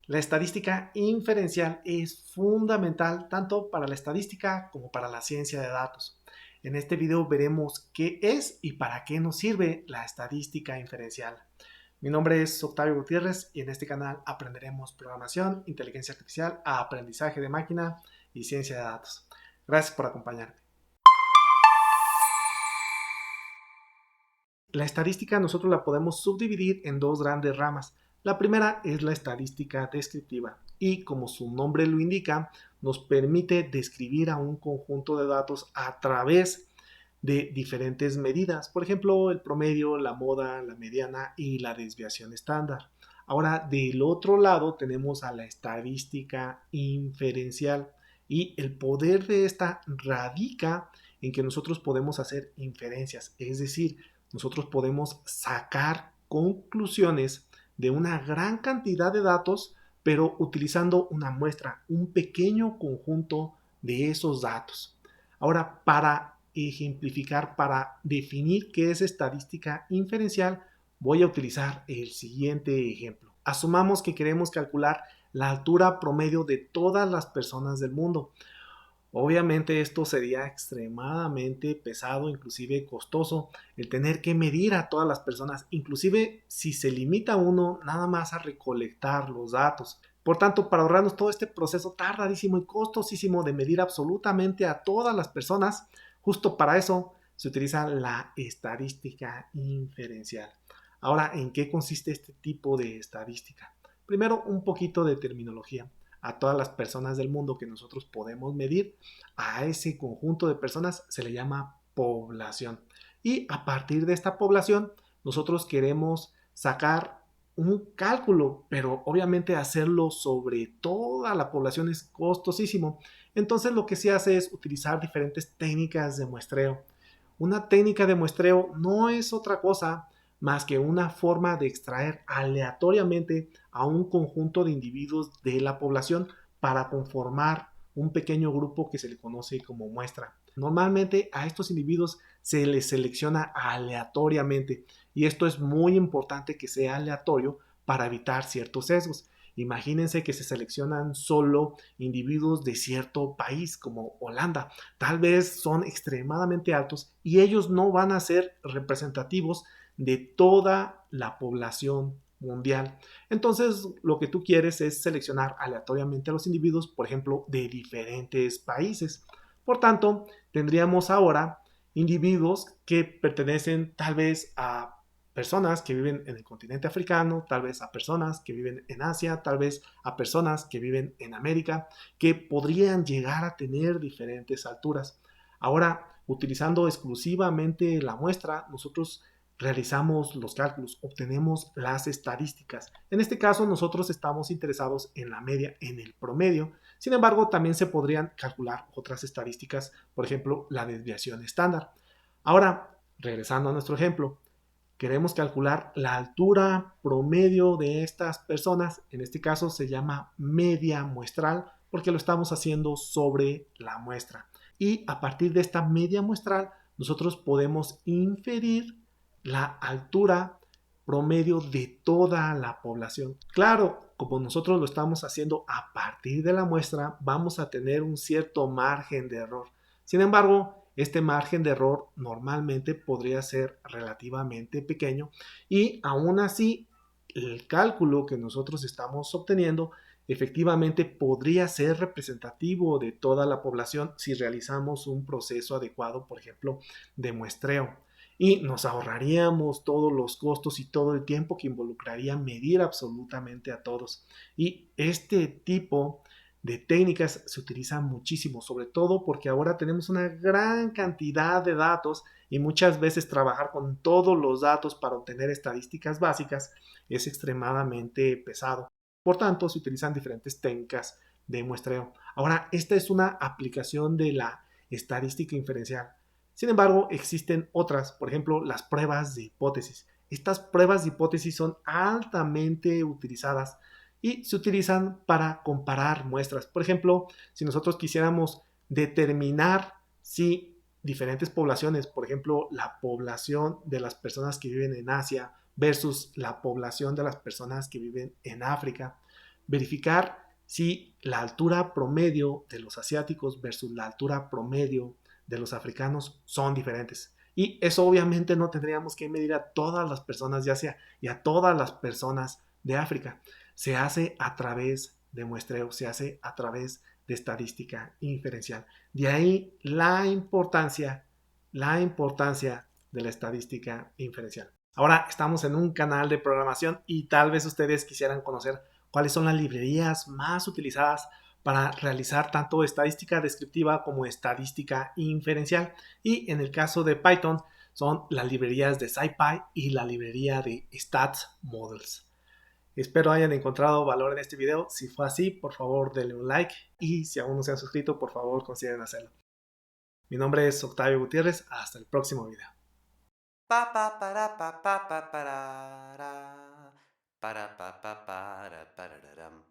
La estadística inferencial es fundamental tanto para la estadística como para la ciencia de datos. En este video veremos qué es y para qué nos sirve la estadística inferencial. Mi nombre es Octavio Gutiérrez y en este canal aprenderemos programación, inteligencia artificial, aprendizaje de máquina y ciencia de datos. Gracias por acompañarme. La estadística nosotros la podemos subdividir en dos grandes ramas. La primera es la estadística descriptiva y, como su nombre lo indica, nos permite describir a un conjunto de datos a través de diferentes medidas, por ejemplo, el promedio, la moda, la mediana y la desviación estándar. Ahora, del otro lado tenemos a la estadística inferencial y el poder de esta radica en que nosotros podemos hacer inferencias, es decir, nosotros podemos sacar conclusiones de una gran cantidad de datos, pero utilizando una muestra, un pequeño conjunto de esos datos. Ahora, para ejemplificar, para definir qué es estadística inferencial, voy a utilizar el siguiente ejemplo. Asumamos que queremos calcular la altura promedio de todas las personas del mundo. Obviamente esto sería extremadamente pesado, inclusive costoso, el tener que medir a todas las personas, inclusive si se limita uno nada más a recolectar los datos. Por tanto, para ahorrarnos todo este proceso tardadísimo y costosísimo de medir absolutamente a todas las personas, justo para eso se utiliza la estadística inferencial. Ahora, ¿en qué consiste este tipo de estadística? Primero, un poquito de terminología. A todas las personas del mundo que nosotros podemos medir, a ese conjunto de personas se le llama población. Y a partir de esta población, nosotros queremos sacar un cálculo, pero obviamente hacerlo sobre toda la población es costosísimo. Entonces lo que se hace es utilizar diferentes técnicas de muestreo. Una técnica de muestreo no es otra cosa más que una forma de extraer aleatoriamente a un conjunto de individuos de la población para conformar un pequeño grupo que se le conoce como muestra. Normalmente a estos individuos se les selecciona aleatoriamente y esto es muy importante que sea aleatorio para evitar ciertos sesgos. Imagínense que se seleccionan solo individuos de cierto país como Holanda. Tal vez son extremadamente altos y ellos no van a ser representativos de toda la población mundial. Entonces, lo que tú quieres es seleccionar aleatoriamente a los individuos, por ejemplo, de diferentes países. Por tanto, tendríamos ahora individuos que pertenecen tal vez a personas que viven en el continente africano, tal vez a personas que viven en Asia, tal vez a personas que viven en América, que podrían llegar a tener diferentes alturas. Ahora, utilizando exclusivamente la muestra, nosotros realizamos los cálculos, obtenemos las estadísticas. En este caso, nosotros estamos interesados en la media, en el promedio. Sin embargo, también se podrían calcular otras estadísticas, por ejemplo, la desviación estándar. Ahora, regresando a nuestro ejemplo, queremos calcular la altura promedio de estas personas. En este caso se llama media muestral porque lo estamos haciendo sobre la muestra. Y a partir de esta media muestral, nosotros podemos inferir la altura promedio de toda la población. Claro, como nosotros lo estamos haciendo a partir de la muestra, vamos a tener un cierto margen de error. Sin embargo, este margen de error normalmente podría ser relativamente pequeño y aún así el cálculo que nosotros estamos obteniendo efectivamente podría ser representativo de toda la población si realizamos un proceso adecuado, por ejemplo, de muestreo. Y nos ahorraríamos todos los costos y todo el tiempo que involucraría medir absolutamente a todos. Y este tipo de técnicas se utilizan muchísimo, sobre todo porque ahora tenemos una gran cantidad de datos y muchas veces trabajar con todos los datos para obtener estadísticas básicas es extremadamente pesado. Por tanto, se utilizan diferentes técnicas de muestreo. Ahora, esta es una aplicación de la estadística inferencial. Sin embargo, existen otras, por ejemplo, las pruebas de hipótesis. Estas pruebas de hipótesis son altamente utilizadas y se utilizan para comparar muestras. Por ejemplo, si nosotros quisiéramos determinar si diferentes poblaciones, por ejemplo, la población de las personas que viven en Asia versus la población de las personas que viven en África, verificar si la altura promedio de los asiáticos versus la altura promedio de los africanos son diferentes. Y eso obviamente no tendríamos que medir a todas las personas de Asia y a todas las personas de África. Se hace a través de muestreo, se hace a través de estadística inferencial. De ahí la importancia de la estadística inferencial. Ahora estamos en un canal de programación y tal vez ustedes quisieran conocer cuáles son las librerías más utilizadas para realizar tanto estadística descriptiva como estadística inferencial. Y en el caso de Python son las librerías de SciPy y la librería de StatsModels. Espero hayan encontrado valor en este video. Si fue así, por favor denle un like y si aún no se han suscrito, por favor consideren hacerlo. Mi nombre es Octavio Gutiérrez. Hasta el próximo video. Pa pa para pa pa pa para para pa pa para para